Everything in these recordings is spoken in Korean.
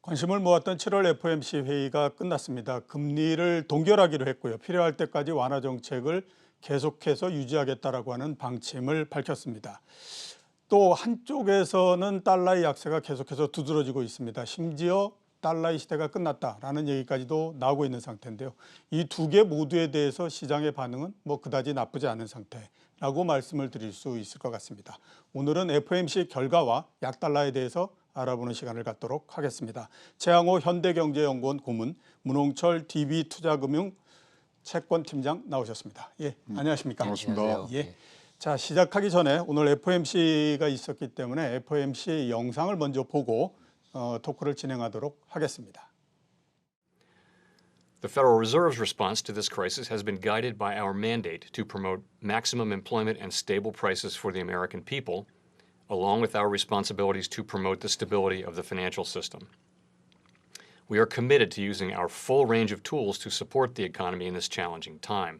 관심을 모았던 7월 FOMC 회의가 끝났습니다. 금리를 동결하기로 했고요. 필요할 때까지 완화 정책을 계속해서 유지하겠다라고 하는 방침을 밝혔습니다. 또 한쪽에서는 달러의 약세가 계속해서 두드러지고 있습니다. 심지어 달러의 시대가 끝났다라는 얘기까지도 나오고 있는 상태인데요. 이 두 개 모두에 대해서 시장의 반응은 그다지 나쁘지 않은 상태라고 말씀을 드릴 수 있을 것 같습니다. 오늘은 FOMC 결과와 약달러에 대해서 알아보는 시간을 갖도록 하겠습니다. 최양호 현대경제연구원 고문, 문홍철 DB투자금융 채권팀장 나오셨습니다. 예, 안녕하십니까? 반갑습니다. 예. 자, 시작하기 전에 오늘 FOMC가 있었기 때문에 FOMC 영상을 먼저 보고 토크를 진행하도록 하겠습니다. The Federal Reserve's response to this crisis has been guided by our mandate to promote maximum employment and stable prices for the American people, along with our responsibilities to promote the stability of the financial system. We are committed to using our full range of tools to support the economy in this challenging time.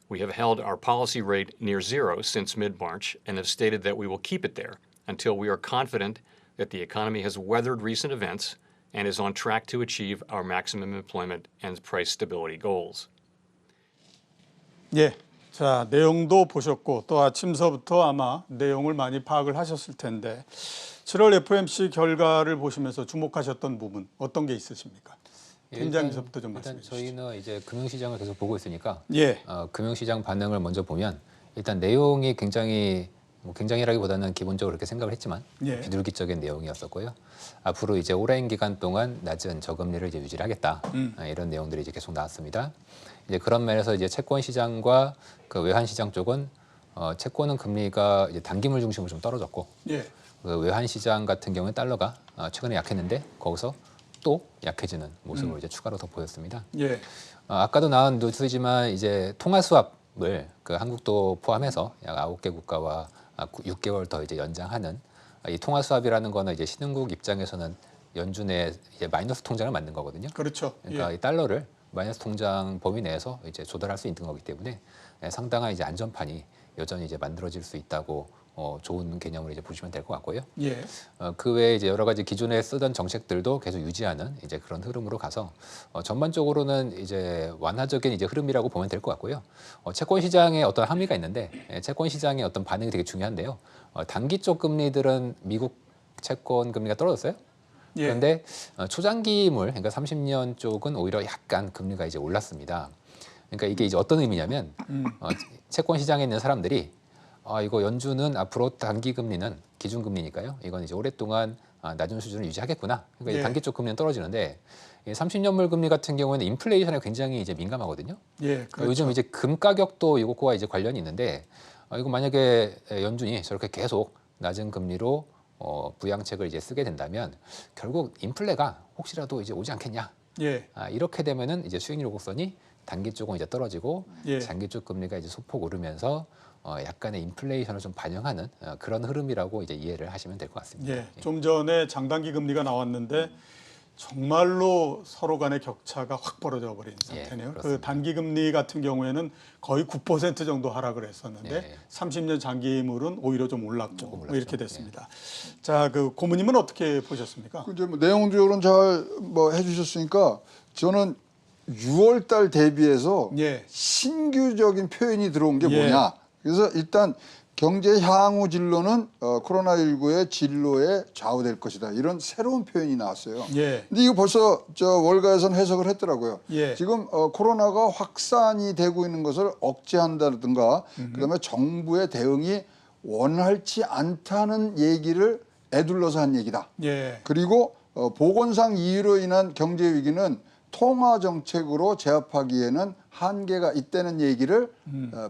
We have held our policy rate near zero since mid-March and have stated that we will keep it there until we are confident that the economy has weathered recent events and is on track to achieve our maximum employment and price stability goals. 예. 자, 내용도 보셨고 또 아침서부터 아마 내용을 많이 파악을 하셨을 텐데 7월 FOMC 결과를 보시면서 주목하셨던 부분 어떤 게 있으십니까? 팀장님부터 좀 말씀해 주시죠. 일단 저희는 이제 금융시장을 계속 보고 있으니까 예. 금융시장 반응을 먼저 보면 일단 내용이 굉장히라기보다는 기본적으로 그렇게 생각을 했지만 예. 비둘기적인 내용이었었고요. 앞으로 이제 오랜 기간 동안 낮은 저금리를 이제 유지를 하겠다 이런 내용들이 이제 계속 나왔습니다. 이제 그런 면에서 이제 채권 시장과 그 외환 시장 쪽은 채권은 금리가 이제 단기물 중심으로 좀 떨어졌고 예. 그 외환 시장 같은 경우는 달러가 최근에 약했는데 거기서 또 약해지는 모습을 이제 추가로 더 보였습니다. 예. 아까도 나온 뉴스지만 이제 통화 수합을 그 한국도 포함해서 약 9개 국가와 6개월 더 이제 연장하는 이 통화 수합이라는 거는 이제 신흥국 입장에서는 연준의 이제 마이너스 통장을 만든 거거든요. 그렇죠. 그러니까 예. 이 달러를 마이너스 통장 범위 내에서 이제 조달할 수 있는 거기 때문에 상당한 이제 안전판이 여전히 이제 만들어질 수 있다고 좋은 개념으로 이제 보시면 될 것 같고요. 예. 그 외에 이제 여러 가지 기존에 쓰던 정책들도 계속 유지하는 이제 그런 흐름으로 가서 전반적으로는 이제 완화적인 이제 흐름이라고 보면 될 것 같고요. 채권 시장에 어떤 함의가 있는데 채권 시장의 어떤 반응이 되게 중요한데요. 단기 쪽 금리들은 미국 채권 금리가 떨어졌어요. 예. 그런데 초장기물, 그러니까 30년 쪽은 오히려 약간 금리가 이제 올랐습니다. 그러니까 이게 이제 어떤 의미냐면 채권 시장에 있는 사람들이 이거 연준은 앞으로 단기 금리는 기준 금리니까요. 이건 이제 오랫동안 낮은 수준을 유지하겠구나. 그러니까 예. 단기 쪽 금리는 떨어지는데 30년물 금리 같은 경우에는 인플레이션에 굉장히 이제 민감하거든요. 예. 그렇죠. 요즘 이제 금 가격도 이것과 이제 관련이 있는데 이거 만약에 연준이 저렇게 계속 낮은 금리로 부양책을 이제 쓰게 된다면 결국 인플레가 혹시라도 이제 오지 않겠냐. 예. 이렇게 되면은 이제 수익률 곡선이 단기 쪽은 이제 떨어지고 예. 장기 쪽 금리가 이제 소폭 오르면서 약간의 인플레이션을 좀 반영하는 그런 흐름이라고 이제 이해를 하시면 될 것 같습니다. 예. 좀 전에 장단기 금리가 나왔는데 정말로 서로 간의 격차가 확 벌어져 버린 상태네요. 그 그렇습니다. 단기 금리 같은 경우에는 거의 9% 정도 하락을 했었는데 예. 30년 장기물은 오히려 좀 올랐고 조금 뭐 올랐죠. 이렇게 됐습니다. 자, 그 고모님은 어떻게 보셨습니까? 이제 내용적으로는 잘 해주셨으니까 저는 6월달 대비해서 예. 신규적인 표현이 들어온 게 예. 뭐냐. 그래서 일단 경제 향후 진로는 코로나19의 진로에 좌우될 것이다. 이런 새로운 표현이 나왔어요. 예. 근데 이거 벌써 월가에서는 해석을 했더라고요. 예. 지금 코로나가 확산이 되고 있는 것을 억제한다든가 그다음에 정부의 대응이 원활치 않다는 얘기를 에둘러서 한 얘기다. 예. 그리고 보건상 이유로 인한 경제 위기는 통화 정책으로 제압하기에는 한계가 있다는 얘기를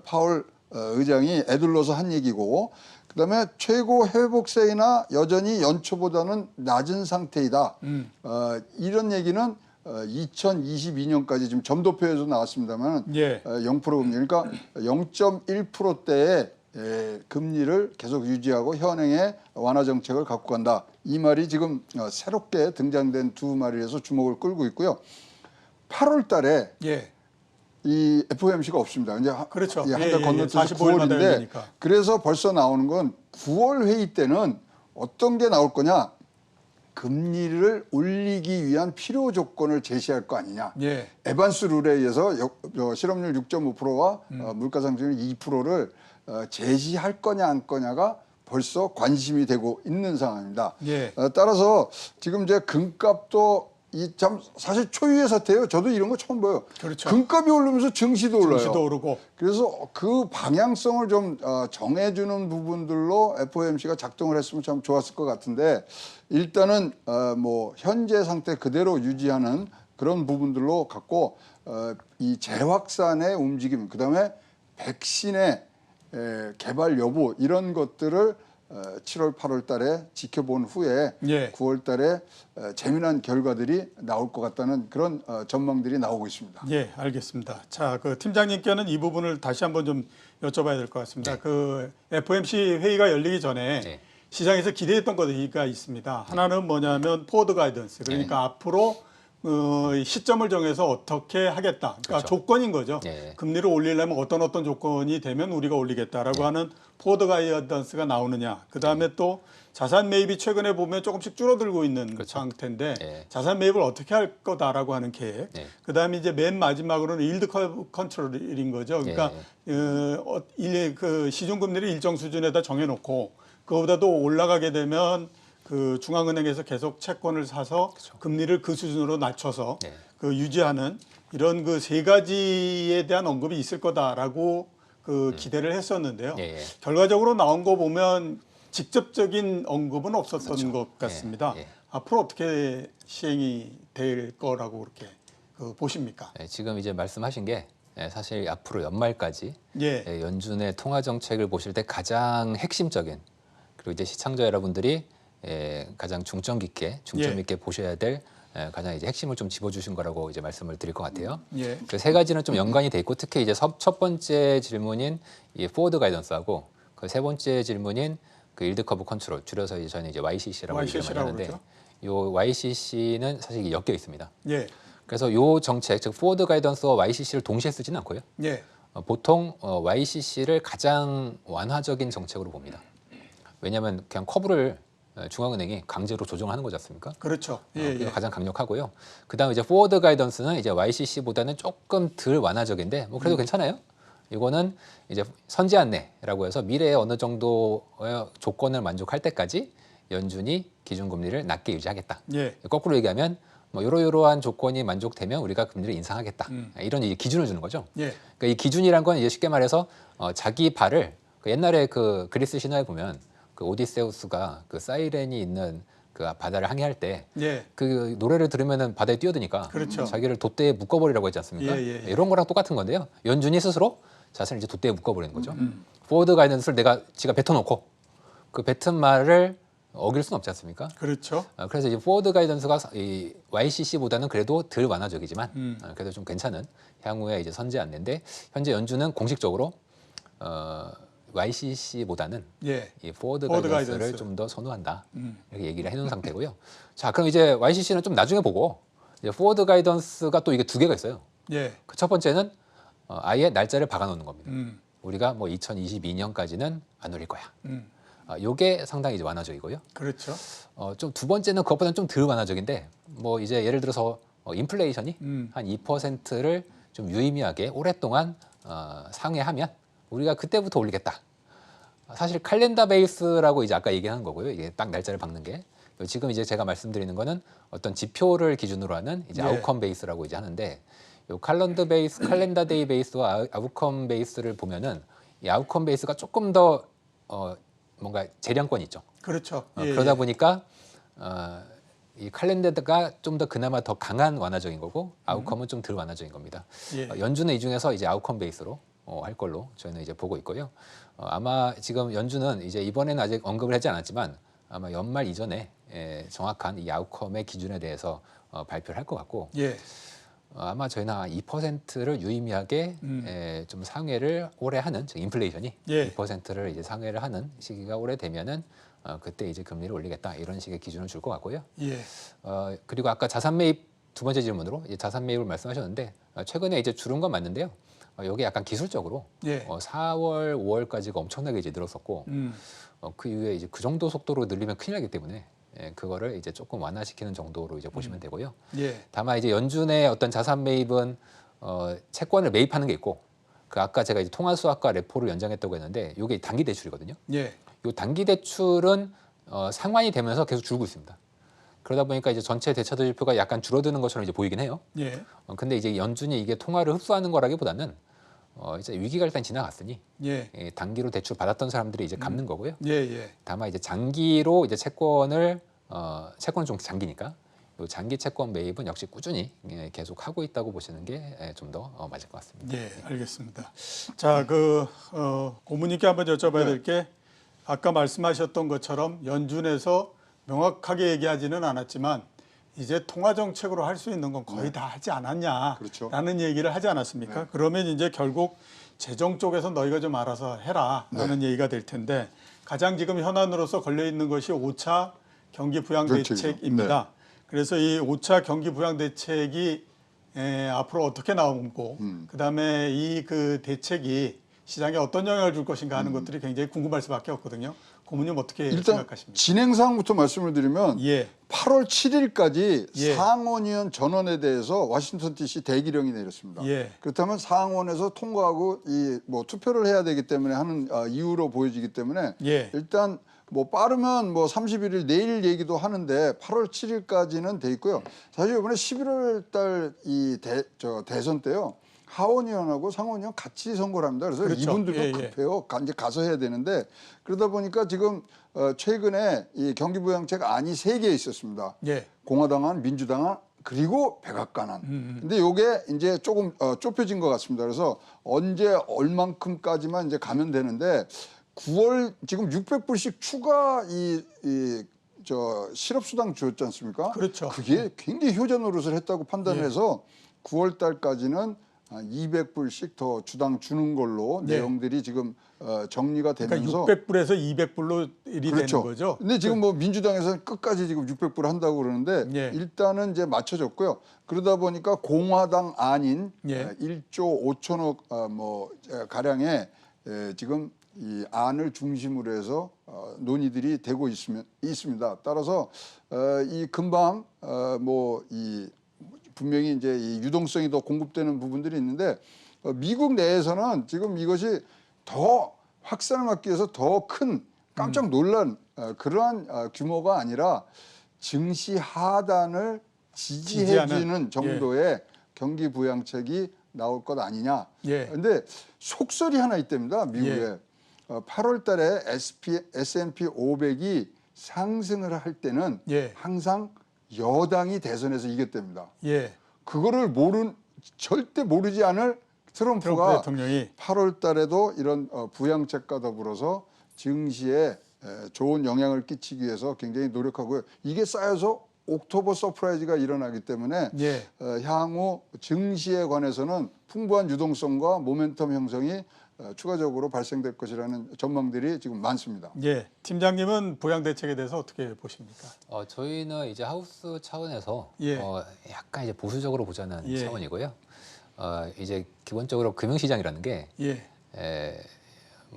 파월 의장이 에둘러서 한 얘기고, 그다음에 최고 회복세이나 여전히 연초보다는 낮은 상태이다. 이런 얘기는 2022년까지 지금 점도표에서 나왔습니다만 예. 0% 금리, 그러니까 0.1%대의 금리를 계속 유지하고 현행의 완화 정책을 갖고 간다. 이 말이 지금 새롭게 등장된 두 말이라서 주목을 끌고 있고요. 8월 달에 예. 이 FOMC가 없습니다. 이제 그렇죠. 한 달 건너뛰어서 45일마다 9월인데 열리니까. 그래서 벌써 나오는 건 9월 회의 때는 어떤 게 나올 거냐. 금리를 올리기 위한 필요 조건을 제시할 거 아니냐. 예. 에반스 룰에 의해서 실업률 6.5%와 물가 상승률 2%를 제시할 거냐 안 거냐가 벌써 관심이 되고 있는 상황입니다. 예. 따라서 지금 이제 금값도 이 참 사실 초유의 사태예요. 저도 이런 거 처음 봐요. 그렇죠. 금값이 오르면서 증시도 올라요. 증시도 오르고. 그래서 그 방향성을 좀 정해주는 부분들로 FOMC가 작동을 했으면 참 좋았을 것 같은데 일단은 뭐 현재 상태 그대로 유지하는 그런 부분들로 갖고 이 재확산의 움직임, 그다음에 백신의 개발 여부 이런 것들을 7월, 8월 달에 지켜본 후에 예. 9월 달에 재미난 결과들이 나올 것 같다는 그런 전망들이 나오고 있습니다. 예, 알겠습니다. 자, 그 팀장님께는 이 부분을 다시 한번 좀 여쭤봐야 될 것 같습니다. 네. 그 FOMC 회의가 열리기 전에 네. 시장에서 기대했던 것이 있습니다. 하나는 뭐냐면 포워드 가이던스, 그러니까 앞으로 시점을 정해서 어떻게 하겠다. 그러니까 그렇죠. 조건인 거죠. 네. 금리를 올리려면 어떤 조건이 되면 우리가 올리겠다라고 하는 포워드 가이던스가 나오느냐. 그다음에 또 자산 매입이 최근에 보면 조금씩 줄어들고 있는 그렇죠. 상태인데 네. 자산 매입을 어떻게 할 거다라고 하는 계획. 네. 그다음에 이제 맨 마지막으로는 일드 커브 컨트롤인 거죠. 그러니까 그 시중 금리를 일정 수준에다 정해놓고 그거보다도 올라가게 되면 그 중앙은행에서 계속 채권을 사서 그렇죠. 금리를 그 수준으로 낮춰서 네. 그 유지하는 이런 그 세 가지에 대한 언급이 있을 거다라고 그 기대를 했었는데요. 예, 예. 결과적으로 나온 거 보면 직접적인 언급은 없었던 그렇죠. 것 같습니다. 예, 예. 앞으로 어떻게 시행이 될 거라고 그렇게 보십니까? 네, 지금 이제 말씀하신 게 사실 앞으로 연말까지 예, 연준의 통화 정책을 보실 때 가장 핵심적인 그리고 이제 시청자 여러분들이 가장 중점 예. 있게 보셔야 될 가장 이제 핵심을 좀 짚어주신 거라고 이제 말씀을 드릴 것 같아요. 예, 그 세 가지는 좀 연관이 돼 있고 특히 이제 첫 번째 질문인 이 포워드 가이던스하고 그 세 번째 질문인 그 일드 커브 컨트롤 줄여서 이제 저희는 이제 YCC라고 얘기를 많이 YCC 라고 하는데 그러죠. 요 YCC는 사실 이게 엮여 있습니다. 예, 그래서 요 정책 즉 포워드 가이던스와 YCC를 동시에 쓰지는 않고요. 예, 보통 YCC를 가장 완화적인 정책으로 봅니다. 왜냐하면 그냥 커브를 중앙은행이 강제로 조정하는 거지 않습니까? 그렇죠. 그게 가장 강력하고요. 그다음 이제 포워드 가이던스는 이제 YCC보다는 조금 덜 완화적인데 뭐 그래도 괜찮아요. 이거는 이제 선제 안내라고 해서 미래에 어느 정도의 조건을 만족할 때까지 연준이 기준금리를 낮게 유지하겠다. 예, 거꾸로 얘기하면 뭐 이러이러한 조건이 만족되면 우리가 금리를 인상하겠다. 이런 이제 기준을 주는 거죠. 예, 그러니까 이 기준이란 건 이제 쉽게 말해서 자기 발을 그 옛날에 그 그리스 신화에 보면 그 오디세우스가 그 사이렌이 있는 그 바다를 항해할 때 예, 그 노래를 들으면은 바다에 뛰어드니까 그렇죠. 자기를 돛대에 묶어버리라고 했지 않습니까? 예, 예, 예. 이런 거랑 똑같은 건데요. 연준이 스스로 자신을 이제 돛대에 묶어버리는 거죠. 포워드 가이던스를 지가 뱉어놓고 그 뱉은 말을 어길 수는 없지 않습니까? 그렇죠. 그래서 이제 포워드 가이던스가 이 YCC보다는 그래도 덜 완화적이지만 그래도 좀 괜찮은 향후에 이제 선제 안내인데 현재 연준은 공식적으로 YCC보다는 예, 이 포워드 포워드 가이던스를 가이던스. 좀 더 선호한다 이렇게 얘기를 해놓은 상태고요. 자, 그럼 이제 YCC는 좀 나중에 보고 이제 포워드 가이던스가 또 이게 두 개가 있어요. 예, 그 첫 번째는 아예 날짜를 박아놓는 겁니다. 음, 우리가 뭐 2022년까지는 안 올릴 거야. 음, 요게 상당히 이제 완화적이고요. 그렇죠. 좀 두 번째는 그것보다는 좀 덜 완화적인데 뭐 이제 예를 들어서 인플레이션이 한 2%를 좀 유의미하게 오랫동안 상회하면 우리가 그때부터 올리겠다. 사실 칼렌더 베이스라고 이제 아까 얘기한 거고요. 이게 딱 날짜를 박는 게 지금 이제 제가 말씀드리는 거는 어떤 지표를 기준으로 하는 이제 예. 아웃컴 베이스라고 이제 하는데 요 칼렌더 데이 베이스와 아웃컴 베이스를 보면은 이 아웃컴 베이스가 조금 더 뭔가 재량권이 있죠. 그렇죠. 그러다 보니까 이 칼렌더가 좀 더 그나마 더 강한 완화적인 거고 아웃컴은 좀 덜 완화적인 겁니다. 예. 연준은 이 중에서 이제 아웃컴 베이스로 할 걸로 저희는 이제 보고 있고요. 아마 지금 연준은 이제 이번에는 아직 언급을 하지 않았지만 아마 연말 이전에 정확한 이 아웃컴의 기준에 대해서 발표를 할 것 같고 예, 아마 저희는 2%를 유의미하게 좀 상회를 오래 하는 즉 인플레이션이 예. 2%를 이제 상회를 하는 시기가 오래 되면은 그때 이제 금리를 올리겠다 이런 식의 기준을 줄 것 같고요. 예, 그리고 아까 자산 매입 두 번째 질문으로 이제 자산 매입을 말씀하셨는데 최근에 이제 줄은 건 맞는데요. 이게 약간 기술적으로 예, 4월, 5월까지가 엄청나게 이제 늘었었고 그 이후에 이제 그 정도 속도로 늘리면 큰일 나기 때문에 그거를 이제 조금 완화시키는 정도로 이제 보시면 되고요. 예. 다만 이제 연준의 어떤 자산 매입은 채권을 매입하는 게 있고 그 아까 제가 이제 통화수학과 레포를 연장했다고 했는데 이게 단기 대출이거든요. 예. 이 단기 대출은 상환이 되면서 계속 줄고 있습니다. 그러다 보니까 이제 전체 대차 지표가 약간 줄어드는 것처럼 이제 보이긴 해요. 예. 근데 이제 연준이 이게 통화를 흡수하는 거라기보다는 이제 위기가 일단 지나갔으니 예. 단기로 대출 받았던 사람들이 이제 갚는 거고요. 예. 예. 다만 이제 장기로 이제 채권은 좀 장기니까 요 장기 채권 매입은 역시 꾸준히 계속 하고 있다고 보시는 게 좀 더 맞을 것 같습니다. 예, 알겠습니다. 자, 고문님께 한번 여쭤봐야 될 게 아까 말씀하셨던 것처럼 연준에서 명확하게 얘기하지는 않았지만 이제 통화 정책으로 할 수 있는 건 거의 다 하지 않았냐라는 그렇죠. 얘기를 하지 않았습니까? 그러면 이제 결국 재정 쪽에서 너희가 좀 알아서 해라라는 얘기가 될 텐데 가장 지금 현안으로서 걸려 있는 것이 5차 경기 부양 그렇죠. 대책입니다. 그래서 이 5차 경기 부양 대책이 앞으로 어떻게 나오고 그다음에 이 그 대책이 시장에 어떤 영향을 줄 것인가 하는 것들이 굉장히 궁금할 수밖에 없거든요. 고모님 어떻게 일단 생각하십니까? 진행 사항부터 말씀을 드리면 예. 8월 7일까지 예. 상원의원 전원에 대해서 워싱턴 DC 대기령이 내렸습니다. 예. 그렇다면 상원에서 통과하고 이 뭐 투표를 해야 되기 때문에 하는 이유로 보여지기 때문에 예. 일단 뭐 빠르면 뭐 31일 내일 얘기도 하는데 8월 7일까지는 돼 있고요. 사실 이번에 11월 달 이 대선 때요. 하원의원하고 상원의원 같이 선거를 합니다. 그래서 그렇죠. 이분들도 예, 예. 급해요. 이제 가서 해야 되는데 그러다 보니까 지금 최근에 이 경기부양책 안이 3개 있었습니다. 예. 공화당안, 민주당안 그리고 백악관안. 근데 요게 이제 조금 좁혀진 것 같습니다. 그래서 언제 얼만큼까지만 이제 가면 되는데 9월 지금 600불씩 추가 실업수당 줬지 않습니까? 그렇죠. 그게 굉장히 효자 노릇을 했다고 판단을 해서 9월 달까지는 200불씩 더 주당 주는 걸로 네. 내용들이 지금 정리가 되면서 그러니까 600불에서 200불로 일이 그렇죠. 되는 거죠. 근데 지금 뭐 민주당에서는 끝까지 지금 600불 한다고 그러는데 예. 일단은 이제 맞춰졌고요. 그러다 보니까 공화당 안인 예. 1조 5천억 가량의 지금 이 안을 중심으로 해서 논의들이 되고 있습니다. 따라서 이 금방 분명히 이제 이 유동성이 더 공급되는 부분들이 있는데 미국 내에서는 지금 이것이 더 확산을 막기 위해서 더 큰 깜짝 놀란 그러한 규모가 아니라 증시 하단을 지지해주는 정도의 경기 부양책이 나올 것 아니냐. 예. 근데 속설이 하나 있답니다. 미국에. 8월 달에 S&P 500이 상승을 할 때는 예. 항상 여당이 대선에서 이겼답니다. 예. 그거를 절대 모르지 않을 트럼프 트럼프가 대통령이 8월 달에도 이런 부양책과 더불어서 증시에 좋은 영향을 끼치기 위해서 굉장히 노력하고요. 이게 쌓여서 옥토버 서프라이즈가 일어나기 때문에 예. 향후 증시에 관해서는 풍부한 유동성과 모멘텀 형성이 추가적으로 발생될 것이라는 전망들이 지금 많습니다. 예. 팀장님은 부양 대책에 대해서 어떻게 보십니까? 저희는 이제 하우스 차원에서 예. 약간 이제 보수적으로 보자는 예. 차원이고요. 이제 기본적으로 금융시장이라는 게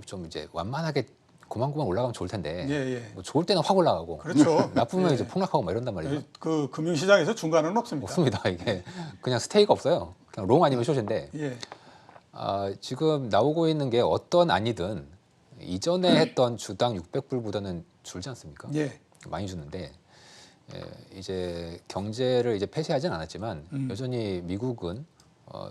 좀 이제 완만하게 고만고만 올라가면 좋을 텐데 예, 예. 뭐 좋을 때는 확 올라가고 그렇죠. 나쁘면 예. 이제 폭락하고 막 이런단 말이에요. 그 금융시장에서 중간은 없습니다. 없습니다. 이게 그냥 스테이가 없어요. 그냥 롱 아니면 숏인데 예. 지금 나오고 있는 게 어떤 안이든 이전에 했던 주당 600불보다는 줄지 않습니까? 예. 많이 주는데 이제 경제를 이제 폐쇄하진 않았지만 여전히 미국은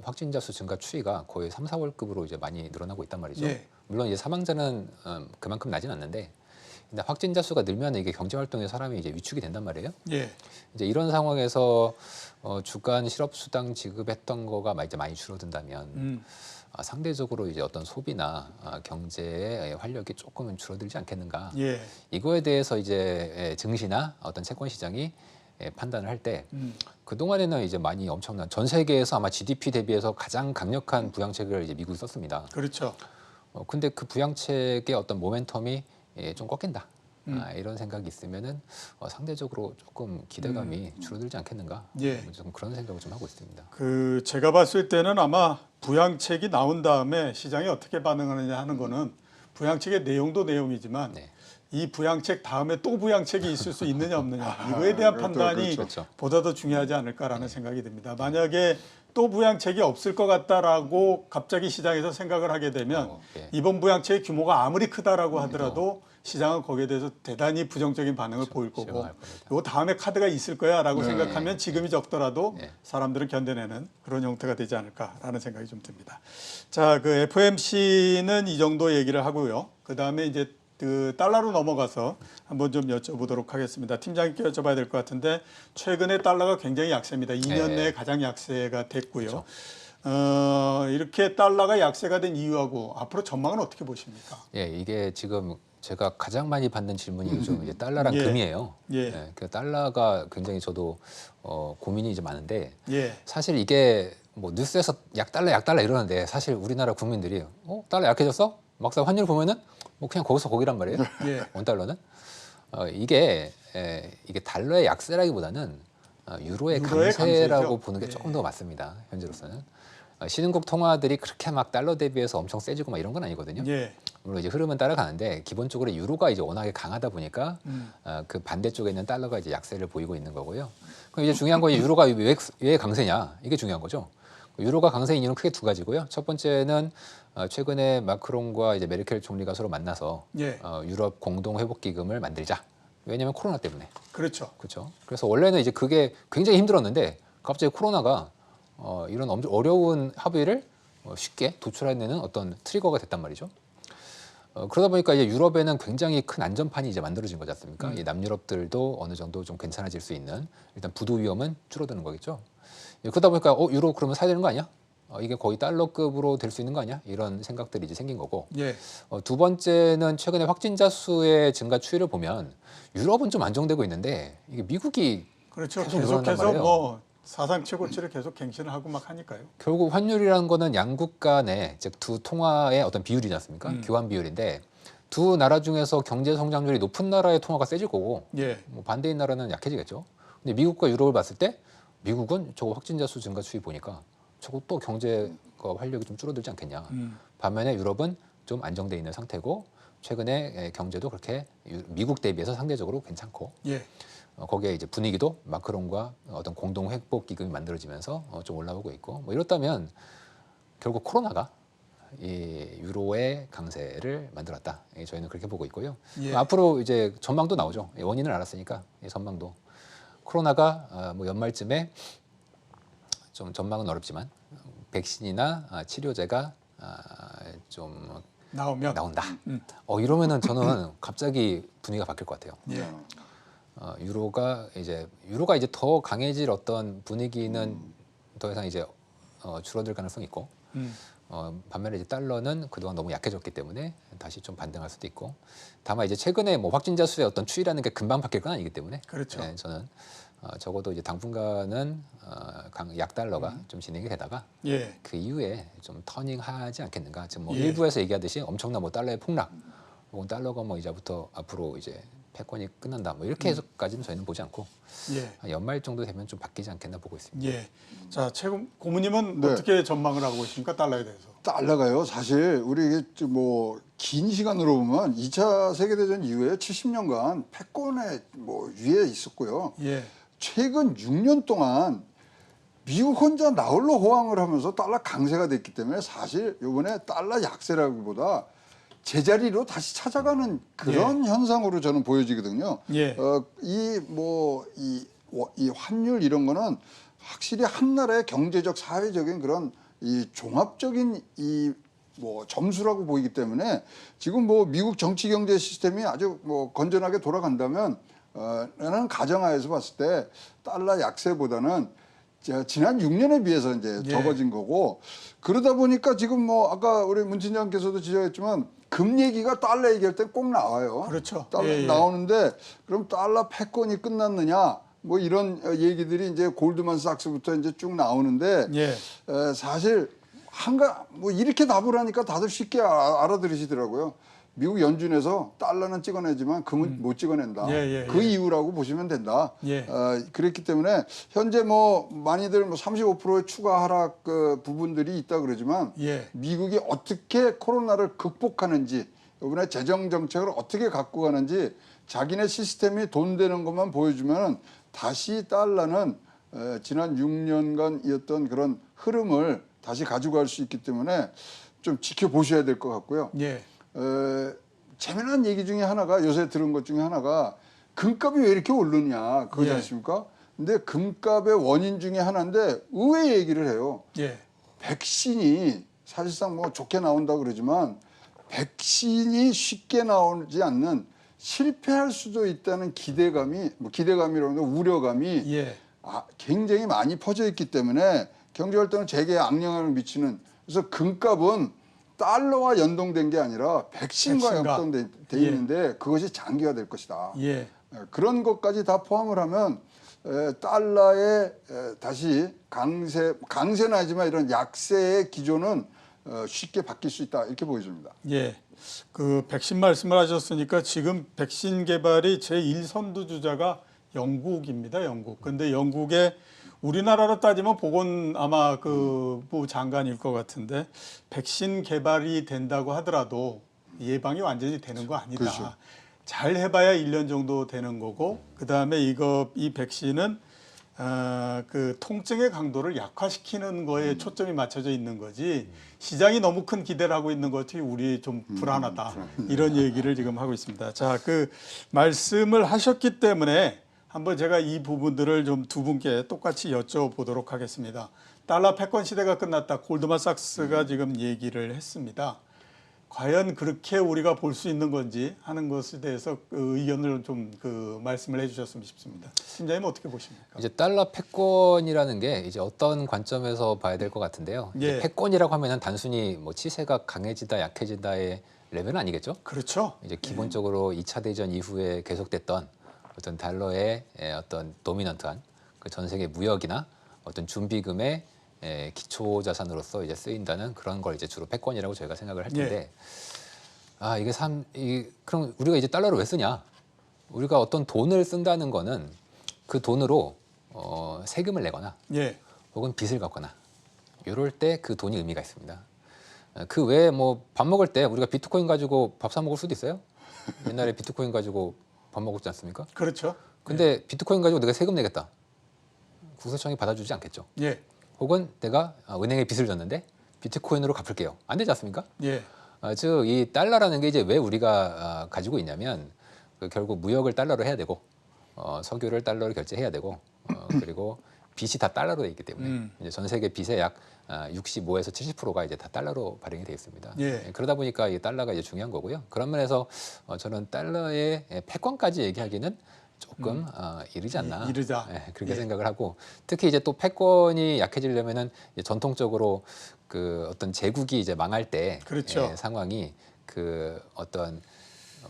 확진자 수 증가 추이가 거의 3, 4월급으로 이제 많이 늘어나고 있단 말이죠. 예. 물론 이제 사망자는 그만큼 나진 않는데 근데 확진자 수가 늘면 이게 경제 활동에 사람이 이제 위축이 된단 말이에요. 예. 이제 이런 상황에서 주간 실업수당 지급했던 거가 이제 많이 줄어든다면 상대적으로 이제 어떤 소비나 경제의 활력이 조금은 줄어들지 않겠는가. 예. 이거에 대해서 이제 증시나 어떤 채권 시장이 판단을 할 때 그동안에는 이제 많이 엄청난 전 세계에서 아마 GDP 대비해서 가장 강력한 부양책을 이제 미국이 썼습니다. 그렇죠. 근데 그 부양책의 어떤 모멘텀이 좀 꺾인다. 이런 생각이 있으면은 상대적으로 조금 기대감이 줄어들지 않겠는가. 예. 좀 그런 생각을 좀 하고 있습니다. 제가 봤을 때는 아마 부양책이 나온 다음에 시장이 어떻게 반응하느냐 하는 거는 부양책의 내용도 내용이지만 네. 이 부양책 다음에 또 부양책이 있을 수 있느냐 없느냐 이거에 대한 그렇죠, 판단이 그렇죠. 보다 더 중요하지 않을까라는 생각이 듭니다. 만약에 또 부양책이 없을 것 같다라고 갑자기 시장에서 생각을 하게 되면 예. 이번 부양책의 규모가 아무리 크다라고 하더라도 시장은 거기에 대해서 대단히 부정적인 반응을 보일 거고 실망할 겁니다. 요 다음에 카드가 있을 거야라고 생각하면 지금이 적더라도 네. 사람들은 견뎌내는 그런 형태가 되지 않을까라는 생각이 좀 듭니다. 자, 그 FOMC는 이 정도 얘기를 하고요. 그 다음에 이제 그 달러로 넘어가서 한번 좀 여쭤보도록 하겠습니다. 팀장님께 여쭤봐야 될 것 같은데 최근에 달러가 굉장히 약세입니다. 2년 네. 내에 가장 약세가 됐고요. 그렇죠. 이렇게 달러가 약세가 된 이유하고 앞으로 전망은 어떻게 보십니까? 예, 이게 지금 제가 가장 많이 받는 질문이 요즘 이제 달러랑 예. 금이에요. 예. 그 달러가 굉장히 저도 고민이 이제 많은데 예, 사실 이게 뭐 뉴스에서 약달러 이러는데 사실 우리나라 국민들이 달러 약해졌어? 막상 환율 보면은 뭐 그냥 거기서 거기란 말이에요. 예. 원달러는 이게 달러의 약세라기보다는 유로의 유로의 강세라고 강세죠. 보는 게 예. 조금 더 맞습니다. 현재로서는 신흥국 통화들이 그렇게 막 달러 대비해서 엄청 세지고 막 이런 건 아니거든요. 예, 물론 이제 흐름은 따라가는데 기본적으로 유로가 이제 워낙에 강하다 보니까 그 반대쪽에 있는 달러가 이제 약세를 보이고 있는 거고요. 그럼 이제 중요한 건 유로가 왜 강세냐 이게 중요한 거죠. 유로가 강세인 이유는 크게 두 가지고요. 첫 번째는 최근에 마크롱과 이제 메르켈 총리가 서로 만나서 예. 유럽 공동 회복 기금을 만들자. 왜냐하면 코로나 때문에. 그렇죠. 그렇죠. 그래서 원래는 이제 그게 굉장히 힘들었는데 갑자기 코로나가 이런 엄청 어려운 합의를 쉽게 도출해내는 어떤 트리거가 됐단 말이죠. 그러다 보니까 이제 유럽에는 굉장히 큰 안전판이 이제 만들어진 거지 않습니까? 이 남유럽들도 어느 정도 좀 괜찮아질 수 있는 일단 부도 위험은 줄어드는 거겠죠. 그러다 보니까 유로 그러면 사야 되는 거 아니야? 이게 거의 달러급으로 될 수 있는 거 아니야? 이런 생각들이 이제 생긴 거고. 예, 두 번째는 최근에 확진자 수의 증가 추이를 보면 유럽은 좀 안정되고 있는데 이게 미국이 그렇죠. 계속 늘어난단 계속해서 말이에요. 뭐 사상 최고치를 계속 갱신을 하고 막 하니까요. 결국 환율이라는 거는 양국 간의 즉 두 통화의 어떤 비율이지 않습니까? 교환 비율인데 두 나라 중에서 경제 성장률이 높은 나라의 통화가 세질 거고 예, 뭐 반대인 나라는 약해지겠죠. 근데 미국과 유럽을 봤을 때 미국은 저거 확진자 수 증가 추이 보니까 저거 또 경제가 활력이 좀 줄어들지 않겠냐. 반면에 유럽은 좀 안정돼 있는 상태고 최근에 경제도 그렇게 미국 대비해서 상대적으로 괜찮고 예, 거기에 이제 분위기도 마크롱과 어떤 공동 회복 기금이 만들어지면서 좀 올라오고 있고 뭐 이렇다면 결국 코로나가 이 유로의 강세를 만들었다. 저희는 그렇게 보고 있고요. 예. 앞으로 이제 전망도 나오죠. 원인을 알았으니까 이 전망도 코로나가 뭐 연말쯤에 좀 전망은 어렵지만 백신이나 치료제가 좀 나오면 나온다. 이러면은 저는 갑자기 분위기가 바뀔 것 같아요. 예, 유로가 이제 더 강해질 어떤 분위기는 더 이상 이제 줄어들 가능성이 있고 반면에 이제 달러는 그동안 너무 약해졌기 때문에 다시 좀 반등할 수도 있고 다만 이제 최근에 뭐 확진자 수의 어떤 추이라는 게 금방 바뀔 건 아니기 때문에 그렇죠. 저는 적어도 이제 당분간은 약달러가 좀 진행이 되다가 예, 그 이후에 좀 터닝하지 않겠는가. 지금 뭐 예. 일부에서 얘기하듯이 엄청난 뭐 달러의 폭락, 혹은 달러가 뭐 이제부터 앞으로 이제 패권이 끝난다. 뭐 이렇게 해서까지는 저희는 보지 않고 예, 한 연말 정도 되면 좀 바뀌지 않겠나 보고 있습니다. 예. 자, 최고 고모님은 네. 어떻게 전망을 하고 계십니까? 달러에 대해서? 달러가요. 사실 우리 이게 뭐 긴 시간으로 보면 2차 세계대전 이후에 70년간 패권의 뭐 위에 있었고요. 예, 최근 6년 동안 미국 혼자 나홀로 호황을 하면서 달러 강세가 됐기 때문에 사실 이번에 달러 약세라기보다 제자리로 다시 찾아가는 그런 현상으로 저는 보여지거든요. 예. 이 환율 이런 거는 확실히 한 나라의 경제적, 사회적인 그런 이 종합적인 이 뭐 점수라고 보이기 때문에 지금 뭐 미국 정치 경제 시스템이 아주 뭐 건전하게 돌아간다면 라는 가정하에서 봤을 때 달러 약세보다는 지난 6년에 비해서 이제 예. 적어진 거고 그러다 보니까 지금 뭐 아까 우리 문 팀장께서도 지적했지만 금 얘기가 달러 얘기할 때 꼭 나와요. 그렇죠. 달러 예, 예. 나오는데 그럼 달러 패권이 끝났느냐 뭐 이런 얘기들이 이제 골드만삭스부터 이제 쭉 나오는데 예, 사실 뭐 이렇게 답을 하니까 다들 쉽게 알아들으시더라고요. 미국 연준에서 달러는 찍어내지만 금은 못 찍어낸다. 예, 예, 그 예. 이유라고 보시면 된다. 예. 그랬기 때문에 현재 뭐 많이들 뭐 35%의 추가 하락 부분들이 있다 그러지만 예. 미국이 어떻게 코로나를 극복하는지 이번에 재정 정책을 어떻게 갖고 가는지 자기네 시스템이 돈 되는 것만 보여주면 다시 달러는 지난 6년간이었던 그런 흐름을 다시 가지고 갈 수 있기 때문에 좀 지켜보셔야 될 것 같고요. 예. 재미난 얘기 중에 하나가 요새 들은 것 중에 하나가 금값이 왜 이렇게 오르냐 그거지 예. 않습니까? 근데 금값의 원인 중에 하나인데 의외의 얘기를 해요. 예. 백신이 사실상 뭐 좋게 나온다고 그러지만 백신이 쉽게 나오지 않는 실패할 수도 있다는 기대감이 뭐 기대감이라는 우려감이 예. 굉장히 많이 퍼져 있기 때문에 경제 활동을 재개에 악영향을 미치는 그래서 금값은 달러와 연동된 게 아니라 백신과 백신과. 연동돼 있는데 그것이 장기화 될 것이다. 예. 그런 것까지 다 포함을 하면 달러의 다시 강세는 아니지만 이런 약세의 기조는 쉽게 바뀔 수 있다 이렇게 보여집니다. 예. 그 백신 말씀을 하셨으니까 지금 백신 개발이 제1선두주자가 영국입니다. 영국. 근데 영국의 우리나라로 따지면 보건 아마 부 장관일 것 같은데 백신 개발이 된다고 하더라도 예방이 완전히 되는 거 아니다. 그렇죠. 잘 해봐야 1년 정도 되는 거고 그다음에 이 백신은 그 통증의 강도를 약화시키는 거에 초점이 맞춰져 있는 거지 시장이 너무 큰 기대를 하고 있는 것이 우리 좀 불안하다 이런 얘기를 지금 하고 있습니다. 자, 그 말씀을 하셨기 때문에 한번 제가 이 부분들을 좀 두 분께 똑같이 여쭤보도록 하겠습니다. 달러 패권 시대가 끝났다. 골드만삭스가 지금 얘기를 했습니다. 과연 그렇게 우리가 볼 수 있는 건지 하는 것에 대해서 그 의견을 좀 말씀을 해주셨으면 싶습니다. 팀장님 어떻게 보십니까? 이제 달러 패권이라는 게 이제 어떤 관점에서 봐야 될 것 같은데요. 예. 이제 패권이라고 하면은 단순히 뭐 치세가 강해지다 약해지다의 레벨은 아니겠죠. 그렇죠. 이제 기본적으로 2차 대전 이후에 계속됐던 어떤 달러의 어떤 도미넌트한 그 전 세계 무역이나 어떤 준비금의 기초 자산으로서 이제 쓰인다는 그런 걸 이제 주로 패권이라고 저희가 생각을 할 텐데, 그럼 우리가 이제 달러를 왜 쓰냐? 우리가 어떤 돈을 쓴다는 거는 그 돈으로 세금을 내거나 예. 혹은 빚을 갚거나 이럴 때 그 돈이 의미가 있습니다. 그 외에 뭐 밥 먹을 때 우리가 비트코인 가지고 밥 사 먹을 수도 있어요. 옛날에 비트코인 가지고 밥 먹었지 않습니까? 그렇죠. 근데 비트코인 가지고 내가 세금 내겠다. 국세청이 받아주지 않겠죠. 예. 혹은 내가 은행에 빚을 졌는데 비트코인으로 갚을게요. 안 되지 않습니까? 예. 즉 이 달러라는 게 이제 왜 우리가 가지고 있냐면 결국 무역을 달러로 해야 되고 석유를 달러로 결제해야 되고 그리고 빚이 다 달러로 돼 있기 때문에 이제 전 세계 빚의 약 65에서 70%가 이제 다 달러로 발행이 되어 있습니다. 예. 그러다 보니까 이 달러가 이제 중요한 거고요. 그런 면에서 저는 달러의 패권까지 얘기하기는 조금 이르지 않나. 이르다. 그렇게 예. 생각을 하고 특히 이제 또 패권이 약해지려면은 이제 전통적으로 그 어떤 제국이 이제 망할 때 그렇죠. 상황이 그 어떤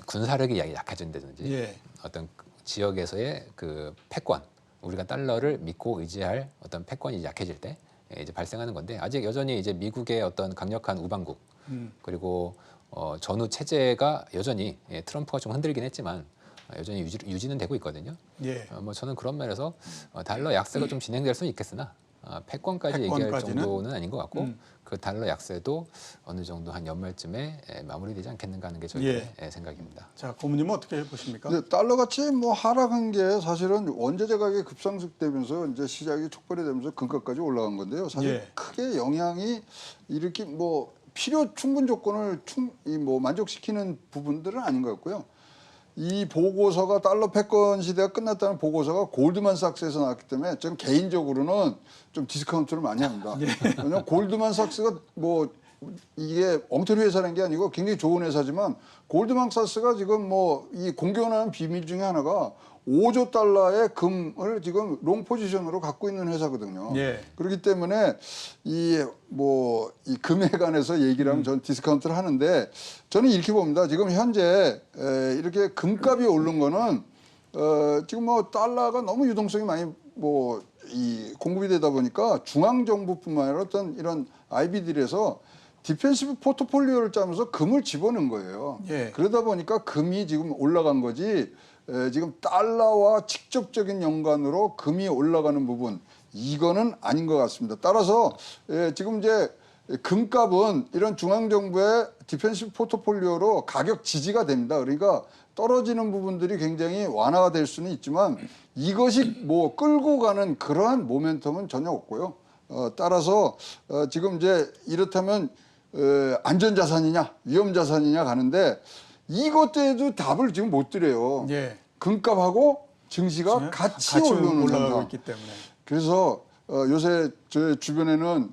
군사력이 약해진다든지 예. 어떤 지역에서의 그 패권 우리가 달러를 믿고 의지할 어떤 패권이 약해질 때 이제 발생하는 건데 아직 여전히 이제 미국의 어떤 강력한 우방국 그리고 전후 체제가 여전히 트럼프가 좀 흔들긴 했지만 여전히 유지는 되고 있거든요. 예. 뭐 저는 그런 면에서 달러 약세가 좀 진행될 수는 있겠으나 패권까지 얘기할 패권까지는? 정도는 아닌 것 같고 그 달러 약세도 어느 정도 한 연말쯤에 마무리되지 않겠는가 하는 게 저희의 생각입니다. 자, 고모님은 어떻게 보십니까? 근데 달러 같이 뭐 하락한 게 사실은 원자재 가격이 급상승되면서 이제 시장이 촉발이 되면서 금값까지 올라간 건데요. 사실 예. 크게 영향이 이렇게 뭐 필요 충분 조건을 만족시키는 부분들은 아닌 것 같고요. 이 보고서가 달러 패권 시대가 끝났다는 보고서가 골드만삭스에서 나왔기 때문에 저는 개인적으로는 좀 디스카운트를 많이 합니다. 왜냐하면 골드만삭스가 뭐 이게 엉터리 회사라는 게 아니고 굉장히 좋은 회사지만 골드만삭스가 지금 뭐 이 공개하는 비밀 중에 하나가 5조 달러의 금을 지금 롱 포지션으로 갖고 있는 회사거든요. 예. 그렇기 때문에 이 금에 관해서 얘기를 하면 전 디스카운트를 하는데 저는 이렇게 봅니다. 지금 현재 이렇게 금값이 오른 거는 지금 뭐 달러가 너무 유동성이 많이 공급이 되다 보니까 중앙 정부뿐만 아니라 어떤 이런 IB들에서 디펜시브 포트폴리오를 짜면서 금을 집어넣은 거예요. 예. 그러다 보니까 금이 지금 올라간 거지 지금 달러와 직접적인 연관으로 금이 올라가는 부분 이거는 아닌 것 같습니다. 따라서 지금 이제 금값은 이런 중앙정부의 디펜시브 포트폴리오로 가격 지지가 됩니다. 그러니까 떨어지는 부분들이 굉장히 완화가 될 수는 있지만 이것이 뭐 끌고 가는 그러한 모멘텀은 전혀 없고요. 따라서 지금 이제 이렇다면 안전자산이냐 위험자산이냐 가는데 이것에도 답을 지금 못 드려요. 예. 금값하고 증시가 같이 오르는 올라가고 현상. 있기 때문에. 그래서 요새 제 주변에는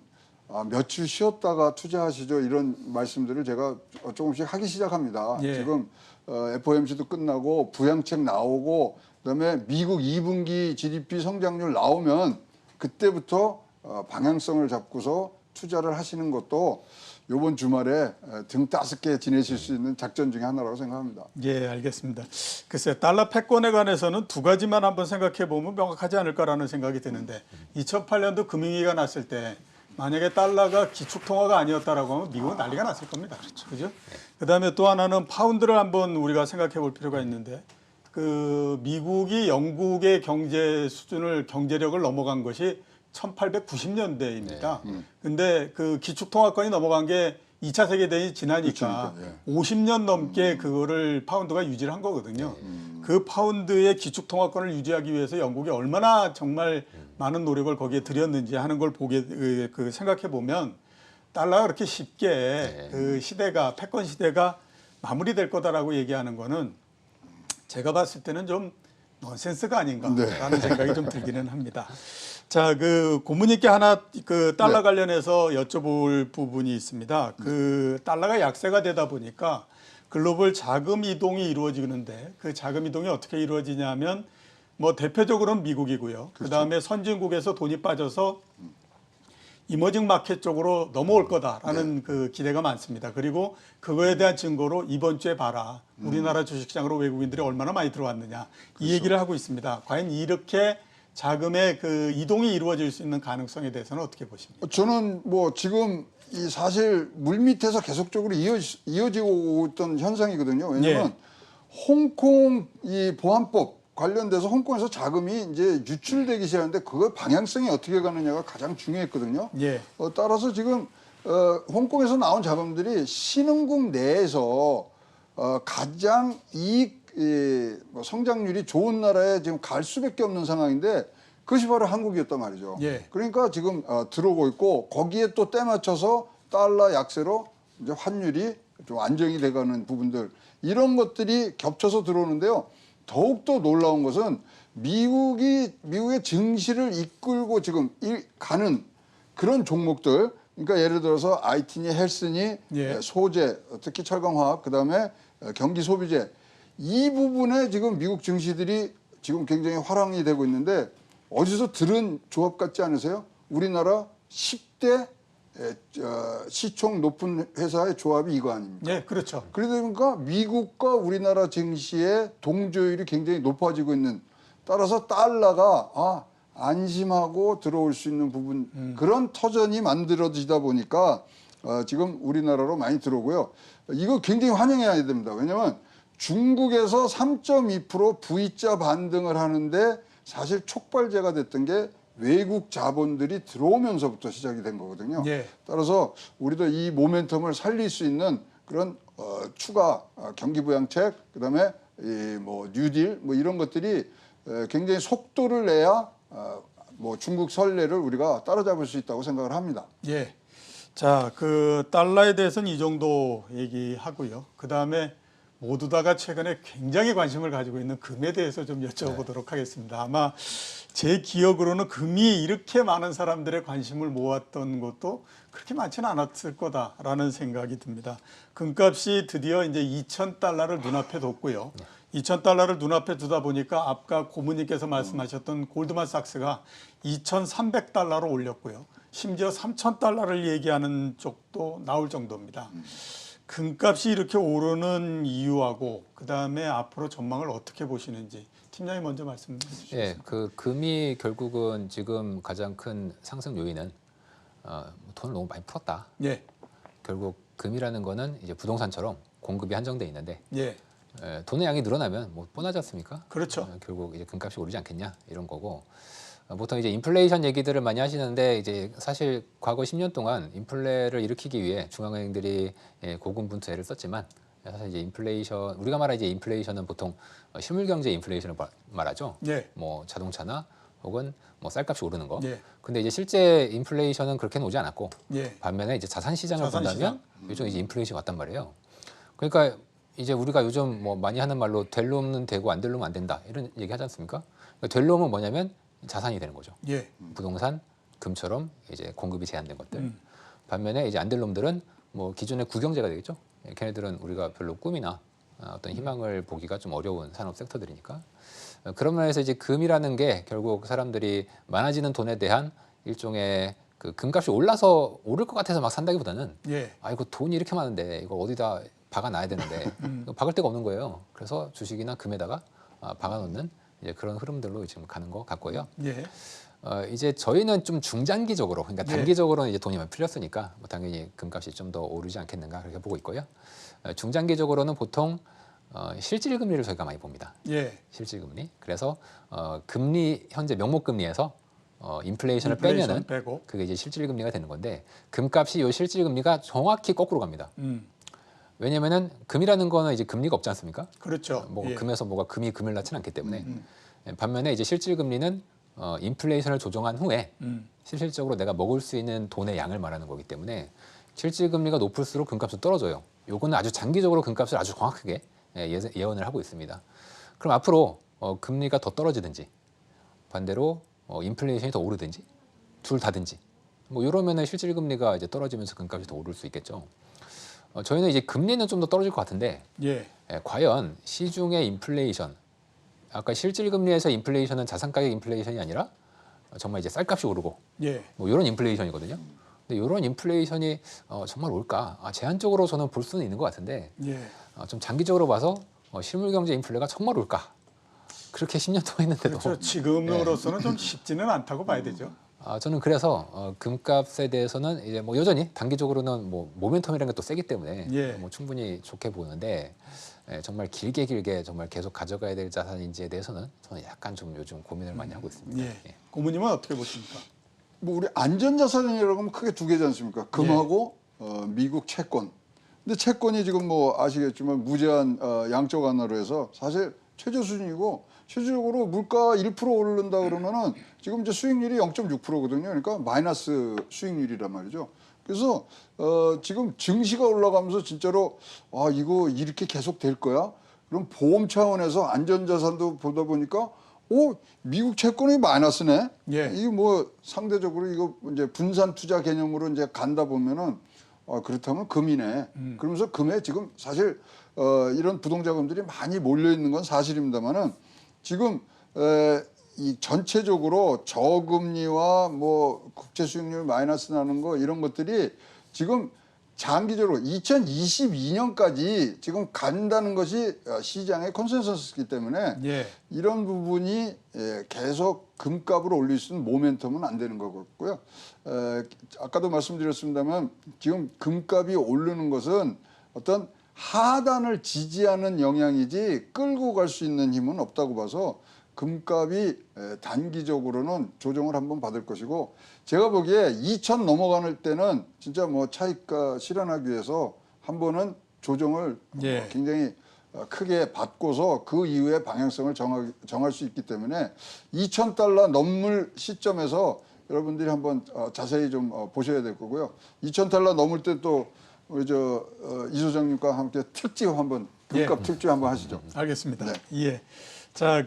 며칠 쉬었다가 투자하시죠 이런 말씀들을 제가 조금씩 하기 시작합니다. 예. 지금 FOMC도 끝나고 부양책 나오고 그다음에 미국 2분기 GDP 성장률 나오면 그때부터 방향성을 잡고서 투자를 하시는 것도 이번 주말에 등 따숩게 지내실 수 있는 작전 중에 하나라고 생각합니다. 예, 알겠습니다. 글쎄 달러 패권에 관해서는 두 가지만 한번 생각해 보면 명확하지 않을까라는 생각이 드는데 2008년도 금융위기가 났을 때 만약에 달러가 기축통화가 아니었다라고 하면 미국은 난리가 났을 겁니다. 그렇죠? 그다음에 또 하나는 파운드를 한번 우리가 생각해 볼 필요가 있는데 그 미국이 영국의 경제 수준을 경제력을 넘어간 것이 1890년대입니다. 근데 그 기축통화권이 넘어간 게 2차 세계대전이 지나니까 그렇죠. 50년 넘게 그거를 파운드가 유지를 한 거거든요. 그 파운드의 기축통화권을 유지하기 위해서 영국이 얼마나 정말 많은 노력을 거기에 들였는지 하는 걸 보게 그 생각해 보면 달러가 그렇게 쉽게 그 시대가 패권 시대가 마무리될 거다라고 얘기하는 거는 제가 봤을 때는 좀 넌센스가 아닌가라는 생각이 좀 들기는 합니다. 자, 그 고문님께 하나 그 달러 관련해서 여쭤볼 부분이 있습니다. 그 달러가 약세가 되다 보니까 글로벌 자금 이동이 이루어지는데 그 자금 이동이 어떻게 이루어지냐면 뭐 대표적으로는 미국이고요. 그다음에 선진국에서 돈이 빠져서 이머징 마켓 쪽으로 넘어올 거다라는 그 기대가 많습니다. 그리고 그거에 대한 증거로 이번 주에 봐라. 우리나라 주식시장으로 외국인들이 얼마나 많이 들어왔느냐. 이 얘기를 하고 있습니다. 과연 이렇게 자금의 그 이동이 이루어질 수 있는 가능성에 대해서는 어떻게 보십니까? 저는 뭐 지금 이 사실 물밑에서 계속적으로 이어지고 있던 현상이거든요. 왜냐하면 홍콩 이 보안법 관련돼서 홍콩에서 자금이 이제 유출되기 시작하는데 그거 방향성이 어떻게 가느냐가 가장 중요했거든요. 예. 따라서 지금 홍콩에서 나온 자금들이 신흥국 내에서 가장 뭐 성장률이 좋은 나라에 지금 갈 수밖에 없는 상황인데 그것이 바로 한국이었단 말이죠. 예. 그러니까 지금 들어오고 있고 거기에 또 때 맞춰서 달러 약세로 이제 환율이 좀 안정이 돼가는 부분들 이런 것들이 겹쳐서 들어오는데요. 더욱더 놀라운 것은 미국의 증시를 이끌고 지금 가는 그런 종목들 그러니까 예를 들어서 IT니 헬스니 소재 특히 철강화학 그다음에 경기 소비재 이 부분에 지금 미국 증시들이 지금 굉장히 화랑이 되고 있는데 어디서 들은 조합 같지 않으세요? 우리나라 10대 시총 높은 회사의 조합이 이거 아닙니까? 네, 그렇죠. 그러다 보니까 미국과 우리나라 증시의 동조율이 굉장히 높아지고 있는 따라서 달러가 안심하고 들어올 수 있는 부분 그런 터전이 만들어지다 보니까 지금 우리나라로 많이 들어오고요. 이거 굉장히 환영해야 됩니다. 왜냐하면 중국에서 3.2% V자 반등을 하는데 사실 촉발제가 됐던 게 외국 자본들이 들어오면서부터 시작이 된 거거든요. 따라서 우리도 이 모멘텀을 살릴 수 있는 그런 추가 경기 부양책, 그다음에 뭐 뉴딜 뭐 이런 것들이 굉장히 속도를 내야 뭐 중국 선례를 우리가 따라잡을 수 있다고 생각을 합니다. 예. 자, 그 달러에 대해서는 이 정도 얘기하고요. 그다음에 모두 다가 최근에 굉장히 관심을 가지고 있는 금에 대해서 좀 여쭤보도록 하겠습니다. 아마 제 기억으로는 금이 이렇게 많은 사람들의 관심을 모았던 것도 그렇게 많지는 않았을 거다라는 생각이 듭니다. 금값이 드디어 이제 2,000달러를 눈앞에 뒀고요. 2,000달러를 눈앞에 두다 보니까 아까 고문님께서 말씀하셨던 골드만삭스가 2,300달러로 올렸고요. 심지어 3,000달러를 얘기하는 쪽도 나올 정도입니다. 금값이 이렇게 오르는 이유하고 그다음에 앞으로 전망을 어떻게 보시는지 팀장님 먼저 말씀해 주시죠. 예, 그 금이 결국은 지금 가장 큰 상승 요인은 돈을 너무 많이 풀었다. 예. 결국 금이라는 거는 이제 부동산처럼 공급이 한정돼 있는데 예. 돈의 양이 늘어나면 뭐 뻔하지 않습니까? 그렇죠. 결국 이제 금값이 오르지 않겠냐 이런 거고 보통 이제 인플레이션 얘기들을 많이 하시는데 이제 사실 과거 10년 동안 인플레를 일으키기 위해 중앙은행들이 고군분투 애를 썼지만 사실 이제 인플레이션 우리가 말하는 이제 인플레이션은 보통 실물 경제 인플레이션을 말하죠. 예. 뭐 자동차나 혹은 뭐 쌀값이 오르는 거. 예. 근데 이제 실제 인플레이션은 그렇게는 오지 않았고 예. 반면에 이제 자산 시장을 자산 본다면 요즘 이제 인플레이션이 왔단 말이에요. 그러니까 이제 우리가 요즘 뭐 많이 하는 말로 될 놈은 되고 안 될 놈은 안 된다 이런 얘기 하지 않습니까? 그러니까 될 놈은 뭐냐면 자산이 되는 거죠. 예. 부동산, 금처럼 이제 공급이 제한된 것들. 반면에 이제 안 될 놈들은 뭐 기존의 구경제가 되겠죠. 걔네들은 우리가 별로 꿈이나 어떤 희망을 보기가 좀 어려운 산업 섹터들이니까. 그런 면에서 이제 금이라는 게 결국 사람들이 많아지는 돈에 대한 일종의 그 금값이 올라서 오를 것 같아서 막 산다기보다는 예. 아 이거 돈이 이렇게 많은데 이거 어디다 박아놔야 되는데 이거 박을 데가 없는 거예요. 그래서 주식이나 금에다가 박아놓는 이제 그런 흐름들로 지금 가는 것 같고요. 예. 이제 저희는 좀 중장기적으로, 그러니까 예. 단기적으로는 이제 돈이 많이 풀렸으니까 뭐 당연히 금값이 좀 더 오르지 않겠는가 그렇게 보고 있고요. 중장기적으로는 보통 실질 금리를 저희가 많이 봅니다. 예. 실질 금리. 그래서 금리 현재 명목 금리에서 인플레이션을 인플레이션 빼면은 빼고. 그게 이제 실질 금리가 되는 건데 금값이 이 실질 금리가 정확히 거꾸로 갑니다. 왜냐면은 금이라는 거는 이제 금리가 없지 않습니까? 그렇죠. 뭐 예. 금에서 뭐가 금이 금을 낳지는 않기 때문에 반면에 이제 실질 금리는 인플레이션을 조정한 후에 실질적으로 내가 먹을 수 있는 돈의 양을 말하는 거기 때문에 실질 금리가 높을수록 금값은 떨어져요. 요거는 아주 장기적으로 금값을 아주 정확하게 예언을 하고 있습니다. 그럼 앞으로 금리가 더 떨어지든지 반대로 인플레이션이 더 오르든지 둘 다든지 뭐 이러면은 실질 금리가 이제 떨어지면서 금값이 더 오를 수 있겠죠. 저희는 이제 금리는 좀 더 떨어질 것 같은데 예. 과연 시중의 인플레이션 아까 실질 금리에서 인플레이션은 자산 가격 인플레이션이 아니라 정말 이제 쌀값이 오르고 예. 뭐 이런 인플레이션이거든요. 근데 이런 인플레이션이 정말 올까? 제한적으로 저는 볼 수는 있는 것 같은데 예. 좀 장기적으로 봐서 실물 경제 인플레가 정말 올까? 그렇게 10년 동안 했는데도 그렇죠. 지금으로서는 좀 쉽지는 않다고 봐야 되죠. 저는 그래서 금값에 대해서는 이제 뭐 여전히 단기적으로는 뭐 모멘텀이라는 게 또 세기 때문에 예. 뭐 충분히 좋게 보는데 정말 길게 정말 계속 가져가야 될 자산인지에 대해서는 저는 약간 좀 요즘 고민을 많이 하고 있습니다. 예. 예. 고모님은 어떻게 보십니까? 뭐 우리 안전자산이라고 하면 크게 두 개지 않습니까? 금하고 미국 채권. 근데 채권이 지금 뭐 아시겠지만 무제한 양적 완화로 해서 사실 최저 수준이고 실질적으로 물가 1% 오른다 그러면은 지금 이제 수익률이 0.6%거든요. 그러니까 마이너스 수익률이란 말이죠. 그래서 지금 증시가 올라가면서 진짜로 이거 이렇게 계속 될 거야? 그럼 보험 차원에서 안전자산도 보다 보니까 미국 채권이 마이너스네. 예. 이게 뭐 상대적으로 이거 이제 분산 투자 개념으로 이제 간다 보면은 그렇다면 금이네. 그러면서 금에 지금 사실 이런 부동자금들이 많이 몰려 있는 건 사실입니다만은 지금 이 전체적으로 저금리와 뭐 국채 수익률 마이너스 나는 거 이런 것들이 지금 장기적으로 2022년까지 지금 간다는 것이 시장의 컨센서스이기 때문에 예. 이런 부분이 계속 금값을 올릴 수 있는 모멘텀은 안 되는 것 같고요. 아까도 말씀드렸습니다만 지금 금값이 오르는 것은 어떤 하단을 지지하는 영향이지 끌고 갈 수 있는 힘은 없다고 봐서 금값이 단기적으로는 조정을 한번 받을 것이고 제가 보기에 2,000 넘어가는 때는 진짜 뭐 차익가 실현하기 위해서 한 번은 조정을 예. 굉장히 크게 받고서 그 이후에 방향성을 정할 수 있기 때문에 2,000달러 넘을 시점에서 여러분들이 한번 자세히 좀 보셔야 될 거고요. 2,000달러 넘을 때 또 우리 이 소장님과 함께 특집 한번 금값 예. 특집 한번 하시죠. 알겠습니다. 네. 예. 자,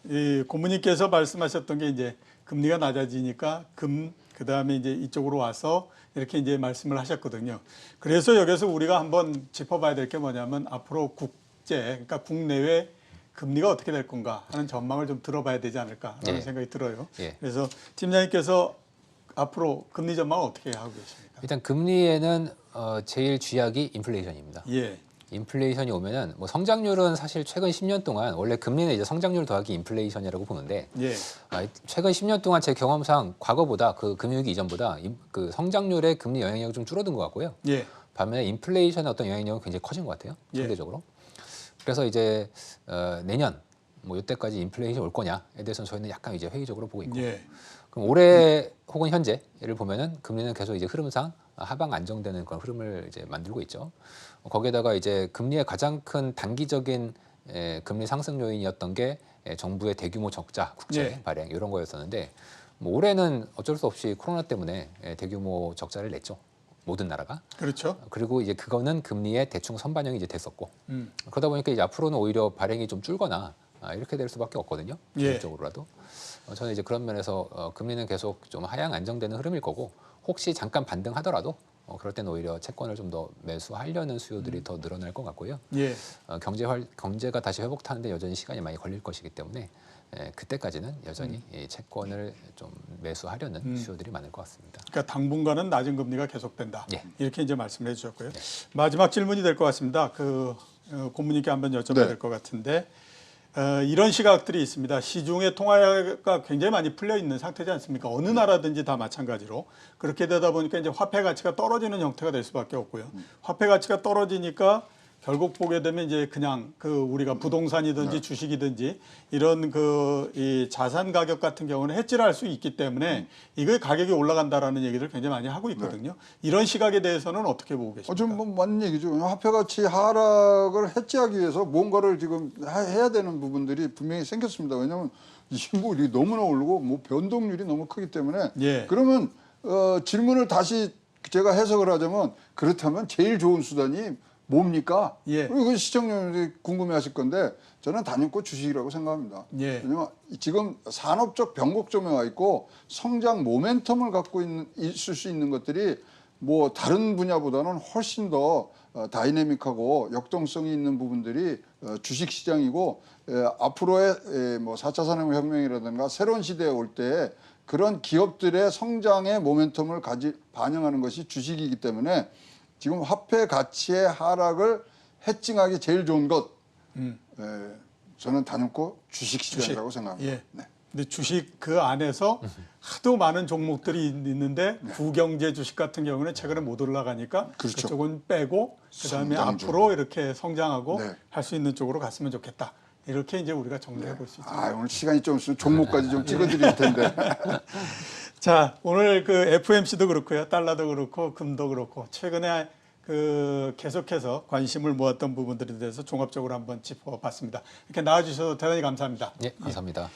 이 고모님께서 말씀하셨던 게 이제 금리가 낮아지니까 그다음에 이제 이쪽으로 와서 이렇게 이제 말씀을 하셨거든요. 그래서 여기서 우리가 한번 짚어봐야 될 게 뭐냐면 앞으로 그러니까 국내외 금리가 어떻게 될 건가 하는 전망을 좀 들어봐야 되지 않을까라는 예. 생각이 들어요. 예. 그래서 팀장님께서 앞으로 금리 전망을 어떻게 하고 계십니까? 일단 금리에는 제일 쥐약이 인플레이션입니다. 예. 인플레이션이 오면은 뭐 성장률은 사실 최근 10년 동안 원래 금리는 이제 성장률 더하기 인플레이션이라고 보는데 예. 최근 10년 동안 제 경험상 과거보다 그 금융위기 이전보다 그 성장률의 금리 영향력이 좀 줄어든 것 같고요. 예. 반면에 인플레이션의 어떤 영향력은 굉장히 커진 것 같아요. 예. 상대적으로. 그래서 이제 내년 뭐 이때까지 인플레이션이 올 거냐에 대해서는 저희는 약간 이제 회의적으로 보고 있고. 예. 그럼 올해 혹은 현재를 보면은 금리는 계속 이제 흐름상 하방 안정되는 그런 흐름을 이제 만들고 있죠. 거기에다가 이제 금리의 가장 큰 단기적인 금리 상승 요인이었던 게 정부의 대규모 적자 국채 예. 발행 이런 거였었는데 뭐 올해는 어쩔 수 없이 코로나 때문에 대규모 적자를 냈죠. 모든 나라가. 그렇죠. 그리고 이제 그거는 금리에 대충 선반영이 이제 됐었고 그러다 보니까 이제 앞으로는 오히려 발행이 좀 줄거나 이렇게 될 수밖에 없거든요. 예. 기술적으로라도. 저는 이제 그런 면에서 금리는 계속 좀 하향 안정되는 흐름일 거고 혹시 잠깐 반등하더라도 그럴 때는 오히려 채권을 좀 더 매수하려는 수요들이 더 늘어날 것 같고요. 예. 경제가 다시 회복하는데 여전히 시간이 많이 걸릴 것이기 때문에 그때까지는 여전히 이 채권을 좀 매수하려는 수요들이 많을 것 같습니다. 그러니까 당분간은 낮은 금리가 계속된다. 예. 이렇게 이제 말씀을 해주셨고요. 마지막 질문이 될 것 같습니다. 고문님께 한번 여쭤봐야 네. 될 것 같은데 이런 시각들이 있습니다. 시중에 통화가 굉장히 많이 풀려 있는 상태지 않습니까? 어느 나라든지 다 마찬가지로 그렇게 되다 보니까 이제 화폐 가치가 떨어지는 형태가 될 수밖에 없고요. 화폐 가치가 떨어지니까 결국 보게 되면 이제 그냥 우리가 부동산이든지 주식이든지 이런 이 자산 가격 같은 경우는 해지를 할 수 있기 때문에 이거의 가격이 올라간다라는 얘기를 굉장히 많이 하고 있거든요. 이런 시각에 대해서는 어떻게 보고 계십니까? 좀 뭐 맞는 얘기죠. 화폐 가치 하락을 해지하기 위해서 뭔가를 지금 해야 되는 부분들이 분명히 생겼습니다. 왜냐하면 이게 너무나 오르고 뭐 변동률이 너무 크기 때문에 예. 그러면 질문을 다시 제가 해석을 하자면 그렇다면 제일 좋은 수단이 뭡니까? 예. 그 시청자분들이 궁금해하실 건데 저는 단연코 주식이라고 생각합니다. 예. 왜냐하면 지금 산업적 변곡점에 와 있고 성장 모멘텀을 갖고 있을 수 있는 것들이 뭐 다른 분야보다는 훨씬 더 다이내믹하고 역동성이 있는 부분들이 주식 시장이고 앞으로의 뭐 4차 산업혁명이라든가 새로운 시대에 올 때 그런 기업들의 성장의 모멘텀을 반영하는 것이 주식이기 때문에 지금 화폐 가치의 하락을 해칭하기 제일 좋은 것 저는 단연코 주식 시장이라고 생각합니다. 예. 네. 근데 주식 그 안에서 하도 많은 종목들이 있는데 구경제 주식 같은 경우는 최근에 못 올라가니까 그렇죠. 그쪽은 빼고 그다음에 성장주. 앞으로 이렇게 성장하고 네. 할 수 있는 쪽으로 갔으면 좋겠다. 이렇게 이제 우리가 정리해 볼 수 있죠. 오늘 시간이 좀 있으면 종목까지 좀 찍어드릴 텐데. 자, 오늘 FOMC도 그렇고요. 달러도 그렇고 금도 그렇고 최근에 계속해서 관심을 모았던 부분들에 대해서 종합적으로 한번 짚어봤습니다. 이렇게 나와주셔서 대단히 감사합니다. 예, 감사합니다.